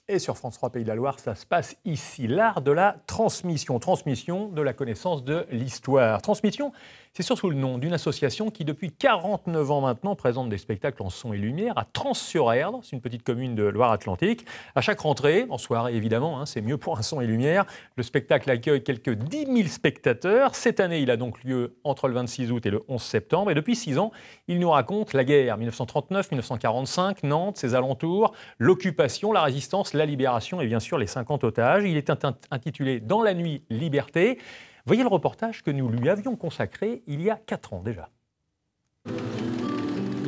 Et sur France 3 Pays de la Loire, ça se passe ici, l'art de la transmission. Transmission de la connaissance de l'histoire. Transmission, c'est surtout le nom d'une association qui, depuis 49 ans maintenant, présente des spectacles en son et lumière à Trans-sur-Erdre. C'est une petite commune de Loire-Atlantique. À chaque rentrée, en soirée évidemment, c'est mieux pour un son et lumière, le spectacle accueille quelques 10 000 spectateurs. Cette année, il a donc lieu entre le 26 août et le 11 septembre. Et depuis 6 ans, il nous raconte la guerre, 1939-1945, Nantes, ses alentours, l'occupation, la résistance, la libération et bien sûr les 50 otages. Il est intitulé « Dans la nuit, liberté ». Voyez le reportage que nous lui avions consacré il y a 4 ans déjà.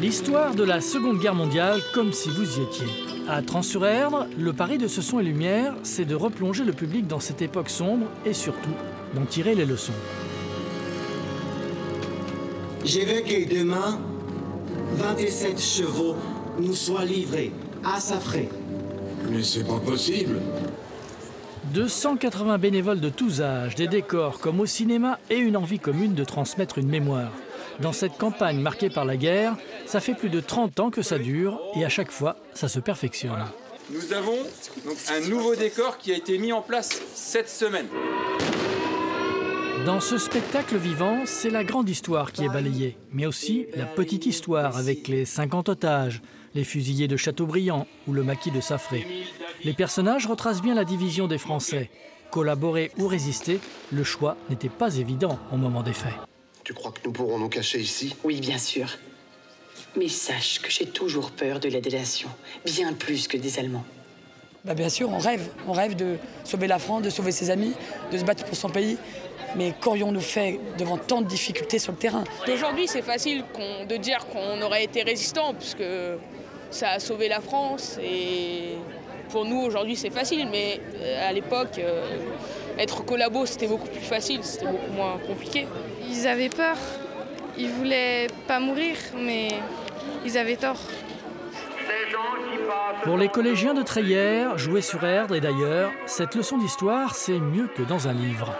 L'histoire de la Seconde Guerre mondiale comme si vous y étiez. À Trans-sur-Erdre, le pari de ce son et lumière, c'est de replonger le public dans cette époque sombre et surtout d'en tirer les leçons. Je veux que demain, 27 chevaux nous soient livrés à sa frais. Mais c'est pas possible. 280 bénévoles de tous âges, des décors comme au cinéma et une envie commune de transmettre une mémoire. Dans cette campagne marquée par la guerre, ça fait plus de 30 ans que ça dure et à chaque fois, ça se perfectionne. Voilà. Nous avons donc un nouveau décor qui a été mis en place cette semaine. Dans ce spectacle vivant, c'est la grande histoire qui est balayée, mais aussi la petite histoire avec les 50 otages, les fusillés de Châteaubriand ou le maquis de Saffré. Les personnages retracent bien la division des Français. Collaborer ou résister, le choix n'était pas évident au moment des faits. Tu crois que nous pourrons nous cacher ici? Oui, bien sûr. Mais sache que j'ai toujours peur de la délation, bien plus que des Allemands. Bien sûr, on rêve de sauver la France, de sauver ses amis, de se battre pour son pays. Mais qu'aurions-nous fait devant tant de difficultés sur le terrain? Aujourd'hui, c'est facile de dire qu'on aurait été résistant, puisque ça a sauvé la France. Et pour nous, aujourd'hui, c'est facile. Mais à l'époque, être collabo, c'était beaucoup plus facile, c'était beaucoup moins compliqué. Ils avaient peur. Ils voulaient pas mourir, mais ils avaient tort. Pour les collégiens de Treillères, jouer sur Erdre et d'ailleurs, cette leçon d'histoire, c'est mieux que dans un livre.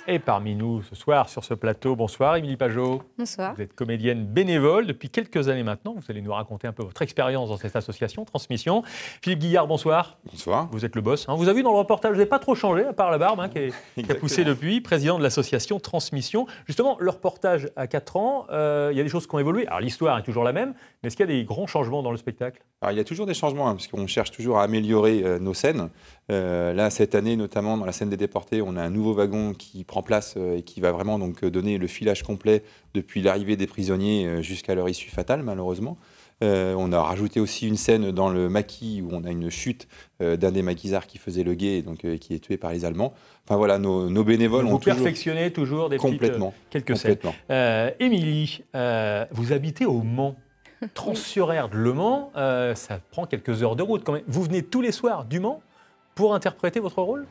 Et parmi nous ce soir sur ce plateau, bonsoir Émilie Pajot. Bonsoir. Vous êtes comédienne bénévole depuis quelques années maintenant. Vous allez nous raconter un peu votre expérience dans cette association Transmission. Philippe Guillard, bonsoir. Bonsoir. Vous êtes le boss. Vous avez vu dans le reportage, vous n'avez pas trop changé, à part la barbe qui a poussé depuis, président de l'association Transmission. Justement, le reportage à 4 ans, il y a des choses qui ont évolué. Alors l'histoire est toujours la même, mais est-ce qu'il y a des grands changements dans le spectacle? Alors, il y a toujours des changements, parce qu'on cherche toujours à améliorer nos scènes. Là, cette année, notamment dans la scène des déportés, on a un nouveau wagon qui prend place et qui va vraiment donc donner le filage complet depuis l'arrivée des prisonniers jusqu'à leur issue fatale, malheureusement. On a rajouté aussi une scène dans le maquis où on a une chute d'un des maquisards qui faisait le guet, donc qui est tué par les Allemands. Enfin voilà, nos bénévoles ont perfectionné toujours des quelques scènes. Émilie, vous habitez au Mans. Trans-sur-Erdre, Le Mans, ça prend quelques heures de route quand même. Vous venez tous les soirs du Mans pour interpréter votre rôle?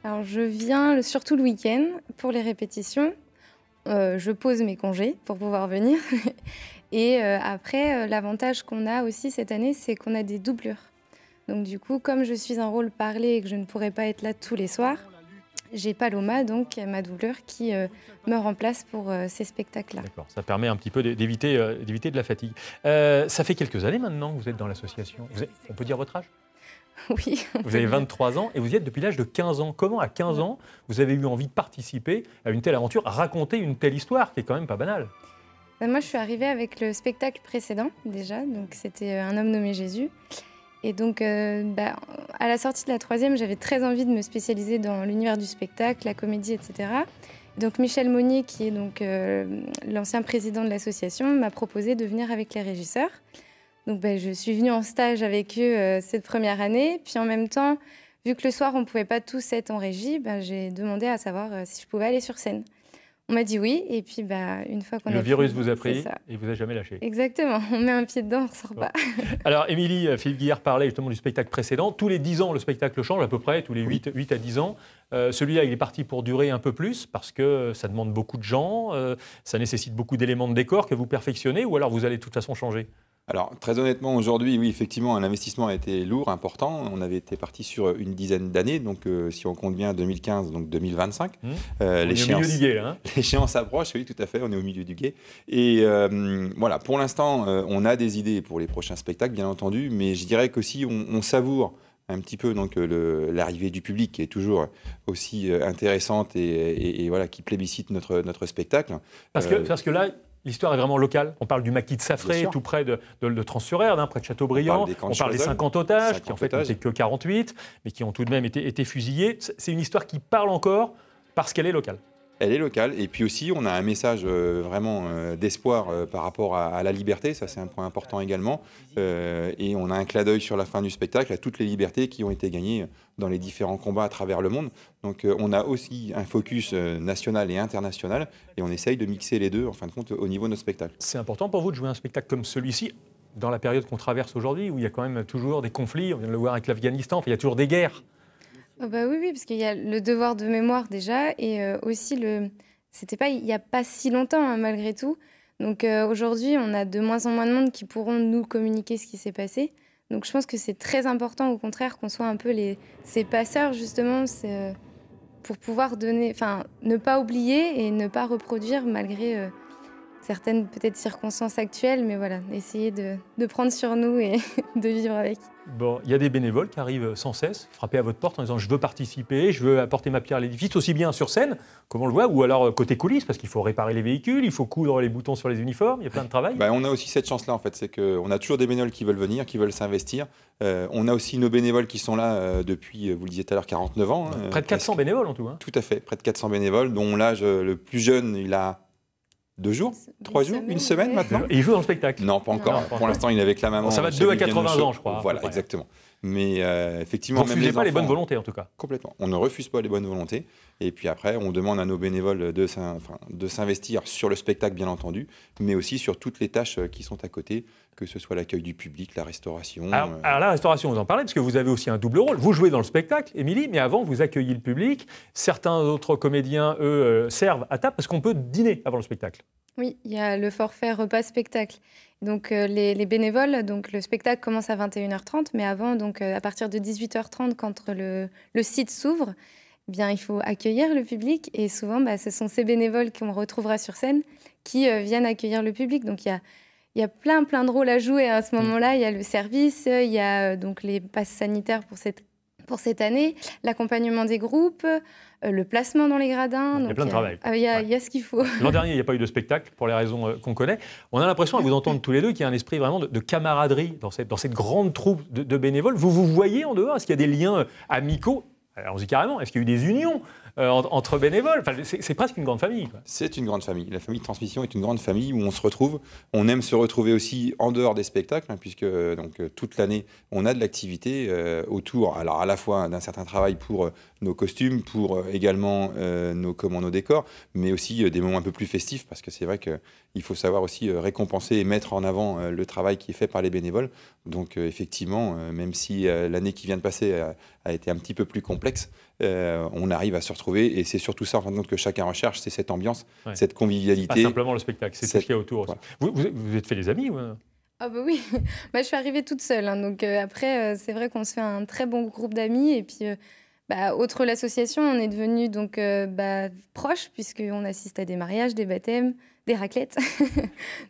Alors je viens surtout le week-end pour les répétitions. Je pose mes congés pour pouvoir venir. Et après, l'avantage qu'on a aussi cette année, c'est qu'on a des doublures. Donc du coup, comme je suis un rôle parlé et que je ne pourrais pas être là tous les soirs, j'ai Paloma, donc ma doublure, qui me remplace pour ces spectacles-là. D'accord, ça permet un petit peu d'éviter de la fatigue. Ça fait quelques années maintenant que vous êtes dans l'association. On peut dire votre âge? Oui. Vous avez 23 ans et vous y êtes depuis l'âge de 15 ans. Comment, à 15 ans, vous avez eu envie de participer à une telle aventure, raconter une telle histoire qui est quand même pas banale? Moi, je suis arrivée avec le spectacle précédent, déjà. Donc, c'était Un homme nommé Jésus. Et donc, à la sortie de la 3e, j'avais très envie de me spécialiser dans l'univers du spectacle, la comédie, etc. Donc, Michel Monnier, qui est donc l'ancien président de l'association, m'a proposé de venir avec les régisseurs. Donc, je suis venue en stage avec eux cette première année. Puis, en même temps, vu que le soir, on ne pouvait pas tous être en régie, j'ai demandé à savoir si je pouvais aller sur scène. On m'a dit oui, et puis une fois qu'on a... Le virus vous a pris et vous a jamais lâché. Exactement, on met un pied dedans, on ne ressort pas. Alors, Émilie, Philippe Guillard parlait justement du spectacle précédent. Tous les 10 ans, le spectacle change à peu près, tous les 8 à 10 ans. Celui-là, il est parti pour durer un peu plus, parce que ça demande beaucoup de gens, ça nécessite beaucoup d'éléments de décor que vous perfectionnez, ou alors vous allez de toute façon changer? Alors, très honnêtement, aujourd'hui, oui, effectivement, l'investissement a été lourd, important. On avait été parti sur une dizaine d'années, donc si on compte bien 2015, donc 2025. On est au milieu du guet, là. Hein. L'échéance approche, oui, tout à fait, on est au milieu du guet. Et voilà, pour l'instant, on a des idées pour les prochains spectacles, bien entendu, mais je dirais qu'aussi, on savoure un petit peu donc l'arrivée du public qui est toujours aussi intéressante et voilà, qui plébiscite notre spectacle. Parce que là, l'histoire est vraiment locale. On parle du maquis de Saffré, tout près de Trans-sur-Erdre, hein, près de Châteaubriand. On parle des 50 otages, qui en fait n'étaient que 48, mais qui ont tout de même été fusillés. C'est une histoire qui parle encore parce qu'elle est locale. Elle est locale, et puis aussi on a un message vraiment d'espoir par rapport à la liberté, ça c'est un point important également, et on a un clin d'œil sur la fin du spectacle à toutes les libertés qui ont été gagnées dans les différents combats à travers le monde. Donc on a aussi un focus national et international, et on essaye de mixer les deux en fin de compte au niveau de nos spectacles. C'est important pour vous de jouer un spectacle comme celui-ci dans la période qu'on traverse aujourd'hui, où il y a quand même toujours des conflits, on vient de le voir avec l'Afghanistan, il y a toujours des guerres. Oh bah oui, parce qu'il y a le devoir de mémoire déjà, et aussi c'était pas il n'y a pas si longtemps, hein, malgré tout. Donc aujourd'hui, on a de moins en moins de monde qui pourront nous communiquer ce qui s'est passé. Donc je pense que c'est très important, au contraire, qu'on soit un peu ces passeurs, justement, pour pouvoir ne pas oublier et ne pas reproduire malgré certaines peut-être circonstances actuelles, mais voilà, essayer de prendre sur nous et de vivre avec. Bon, il y a des bénévoles qui arrivent sans cesse, frapper à votre porte en disant « je veux participer, je veux apporter ma pierre à l'édifice », aussi bien sur scène, comme on le voit, ou alors côté coulisses, parce qu'il faut réparer les véhicules, il faut coudre les boutons sur les uniformes, il y a plein de travail. On a aussi cette chance-là, en fait, c'est qu'on a toujours des bénévoles qui veulent venir, qui veulent s'investir. On a aussi nos bénévoles qui sont là depuis, vous le disiez tout à l'heure, 49 ans. Près de 400 bénévoles en tout. Hein. Tout à fait, près de 400 bénévoles, dont l'âge le plus jeune, il a 2 jours, 3 jours, une semaine maintenant. Et il joue dans le spectacle? Non, pas encore. Non. Pour l'instant, il est avec la maman. Bon, ça va de 2 à 80 ans, je crois. Voilà, exactement. Mais effectivement, vous ne refusez pas les bonnes volontés, en tout cas. Complètement. On ne refuse pas les bonnes volontés. Et puis après, on demande à nos bénévoles de s'investir sur le spectacle, bien entendu, mais aussi sur toutes les tâches qui sont à côté, que ce soit l'accueil du public, la restauration. Alors la restauration, vous en parlez, parce que vous avez aussi un double rôle. Vous jouez dans le spectacle, Émilie, mais avant, vous accueillez le public. Certains autres comédiens, eux, servent à table, parce qu'on peut dîner avant le spectacle. Oui, il y a le forfait repas-spectacle. Donc les bénévoles, donc le spectacle commence à 21h30, mais avant, donc à partir de 18h30, quand le site s'ouvre, eh bien il faut accueillir le public, et souvent ce sont ces bénévoles qu'on retrouvera sur scène qui viennent accueillir le public. Donc il y a plein de rôles à jouer à ce moment-là. Il y a le service, il y a donc les passes sanitaires pour cette année, l'accompagnement des groupes, le placement dans les gradins. Il y a plein de travail. Il y a ce qu'il faut. L'an dernier, il n'y a pas eu de spectacle, pour les raisons qu'on connaît. On a l'impression, à vous entendre tous les deux, qu'il y a un esprit vraiment de camaraderie dans cette grande troupe de bénévoles. Vous vous voyez en dehors? Est-ce qu'il y a des liens amicaux? Allons-y carrément. Est-ce qu'il y a eu des unions entre bénévoles? C'est presque une grande famille. C'est une grande famille. La famille de transmission est une grande famille où on se retrouve. On aime se retrouver aussi en dehors des spectacles, puisque donc, toute l'année, on a de l'activité autour, alors à la fois d'un certain travail pour nos costumes, pour également nos décors, mais aussi des moments un peu plus festifs, parce que c'est vrai qu'il faut savoir aussi récompenser et mettre en avant le travail qui est fait par les bénévoles. Donc effectivement, même si l'année qui vient de passer a été un petit peu plus complexe, on arrive à se retrouver, et c'est surtout ça en fin de compte que chacun recherche, c'est cette ambiance, cette convivialité. Pas simplement le spectacle, c'est tout ce qu'il y a autour. Voilà. Vous êtes fait des amis ou... Ah bah oui, je suis arrivée toute seule, hein, donc après c'est vrai qu'on se fait un très bon groupe d'amis, et puis outre l'association, on est devenus donc proches, puisqu'on assiste à des mariages, des baptêmes, des raclettes.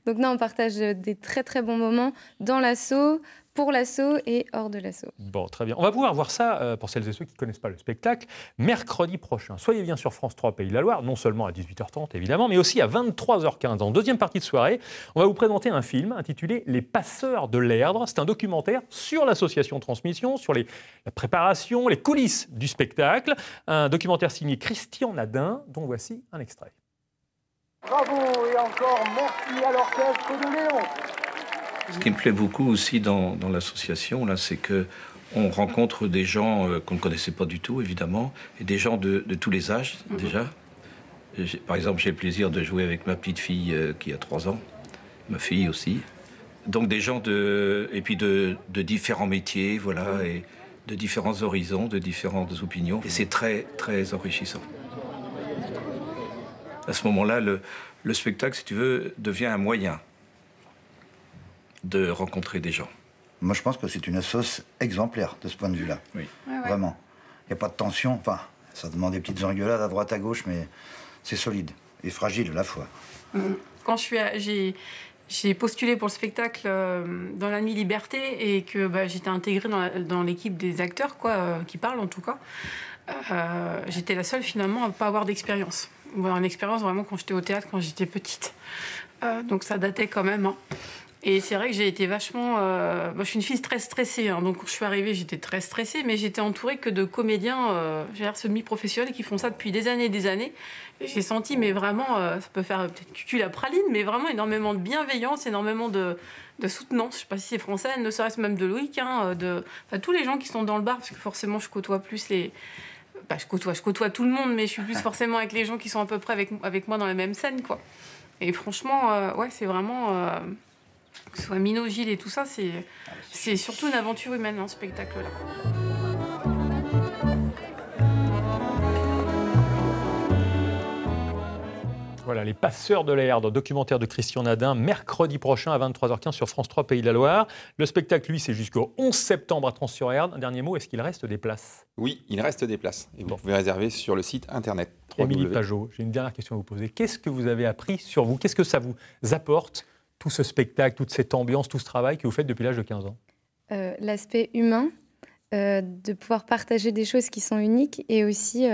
Donc non, on partage des très bons moments dans l'asso, pour l'asso et hors de l'asso. Bon, très bien. On va pouvoir voir ça, pour celles et ceux qui ne connaissent pas le spectacle, mercredi prochain. Soyez bien sur France 3 Pays de la Loire, non seulement à 18h30 évidemment, mais aussi à 23h15. En deuxième partie de soirée, on va vous présenter un film intitulé « Les passeurs de l'Erdre ». C'est un documentaire sur l'association Transmission, sur la préparation, les coulisses du spectacle. Un documentaire signé Christian Nadin, dont voici un extrait. Bravo et encore merci à l'orchestre de Léon. Ce qui me plaît beaucoup aussi dans l'association, là, c'est qu'on rencontre des gens qu'on ne connaissait pas du tout, évidemment, et des gens de tous les âges, déjà. Par exemple, j'ai le plaisir de jouer avec ma petite fille qui a 3 ans, ma fille aussi. Donc des gens de différents métiers, voilà, et de différents horizons, de différentes opinions. Et c'est très enrichissant. À ce moment-là, le spectacle, si tu veux, devient un moyen. de rencontrer des gens. Moi, je pense que c'est une sauce exemplaire de ce point de vue-là. Oui. Vraiment. Il n'y a pas de tension. Enfin, ça demande des petites engueulades à droite, à gauche, mais c'est solide et fragile à la fois. Quand j'ai postulé pour le spectacle dans la nuit Liberté et que j'étais intégrée dans l'équipe des acteurs, qui parlent en tout cas, j'étais la seule finalement à ne pas avoir d'expérience. Une expérience vraiment quand j'étais au théâtre, quand j'étais petite. Donc ça datait quand même. Hein. Et c'est vrai que j'ai été vachement... je suis une fille très stressée, hein, donc quand je suis arrivée, j'étais très stressée, mais j'étais entourée que de comédiens semi-professionnels qui font ça depuis des années et des années. Et j'ai senti, mais vraiment, ça peut faire peut-être cucu la praline, mais vraiment énormément de bienveillance, énormément de soutenance. Je ne sais pas si c'est français, ne serait-ce même de Loïc, tous les gens qui sont dans le bar, parce que forcément, je côtoie plus les... je côtoie tout le monde, mais je suis plus forcément avec les gens qui sont à peu près avec moi dans la même scène, quoi. Et franchement, c'est vraiment... que ce soit Minot, Gilles et tout ça, c'est surtout une aventure humaine, ce spectacle-là. Voilà, Les Passeurs de l'Erdre, documentaire de Christian Nadin, mercredi prochain à 23h15 sur France 3 Pays de la Loire. Le spectacle, lui, c'est jusqu'au 11 septembre à Trans-sur-Erdre. Un dernier mot, est-ce qu'il reste des places? Oui, il reste des places. Et vous pouvez réserver sur le site internet. Émilie Pajot, j'ai une dernière question à vous poser. Qu'est-ce que vous avez appris sur vous? Qu'est-ce que ça vous apporte, tout ce spectacle, toute cette ambiance, tout ce travail que vous faites depuis l'âge de 15 ans? L'aspect humain, de pouvoir partager des choses qui sont uniques et aussi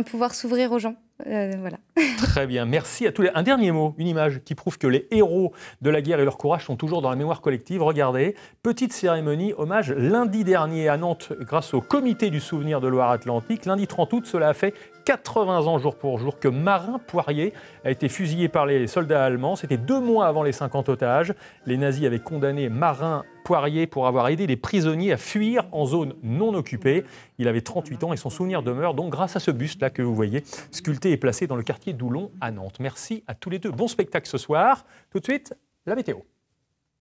pouvoir s'ouvrir aux gens. Voilà. Très bien, merci à tous les... Un dernier mot, une image qui prouve que les héros de la guerre et leur courage sont toujours dans la mémoire collective. Regardez, petite cérémonie, hommage lundi dernier à Nantes grâce au comité du souvenir de Loire-Atlantique. Lundi 30 août, cela a fait 80 ans jour pour jour que Marin Poirier a été fusillé par les soldats allemands. C'était 2 mois avant les 50 otages. Les nazis avaient condamné Marin Poirier pour avoir aidé les prisonniers à fuir en zone non occupée. Il avait 38 ans et son souvenir demeure donc grâce à ce buste-là que vous voyez, sculpté et placé dans le quartier d'Oulon à Nantes. Merci à tous les deux. Bon spectacle ce soir. Tout de suite, la météo.